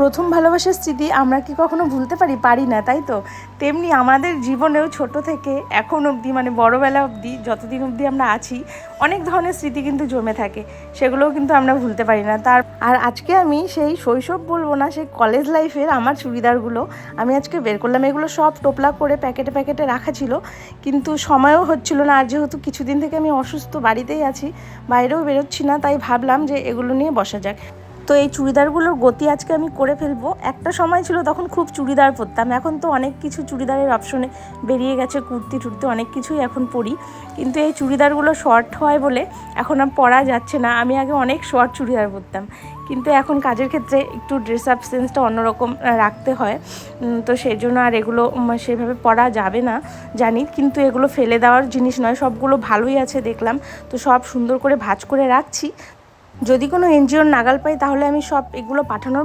প্রথম ভালোবাসার স্মৃতি আমরা কি কখনো ভুলতে পারি না, তাই তো? তেমনি আমাদের জীবনেও ছোট থেকে এখন অবধি, মানে বড়বেলা অবধি, যতদিন অবধি আমরা আছি, অনেক ধরনের স্মৃতি কিন্তু জমে থাকে, সেগুলোও কিন্তু আমরা ভুলতে পারি না। আর আজকে আমি সেই শৈশব বলবো না, সেই কলেজ লাইফের আমার চুড়িদারগুলো আমি আজকে বের করলাম। এগুলো সব টোপলা করে প্যাকেটে প্যাকেটে রাখা ছিল, কিন্তু সময়ও হচ্ছিল না। আর যেহেতু কিছুদিন থেকে আমি অসুস্থ, বাড়িতেই আছি, বাইরেও বেরোচ্ছি না, তাই ভাবলাম যে এগুলো নিয়ে বসা যাক। তো এই চুড়িদারগুলোর গতি আজকে আমি করে ফেলবো। একটা সময় ছিল তখন খুব চুড়িদার পরতাম, এখন তো অনেক কিছু চুড়িদারের অপশনে বেরিয়ে গেছে, কুর্তি টুর্তি অনেক কিছুই এখন পরি, কিন্তু এই চুড়িদারগুলো শর্ট হয় বলে এখন আর পরা যাচ্ছে না। আমি আগে অনেক শর্ট চুড়িদার পরতাম, কিন্তু এখন কাজের ক্ষেত্রে একটু ড্রেস আপ সেন্সটা অন্যরকম রাখতে হয়, তো সেই জন্য আর এগুলো সেভাবে পরা যাবে না জানি, কিন্তু এগুলো ফেলে দেওয়ার জিনিস নয়, সবগুলো ভালোই আছে দেখলাম, তো সব সুন্দর করে ভাঁজ করে রাখছি। যদি কোনো এনজিওর নাগাল পাই তাহলে আমি সব এগুলো পাঠানোর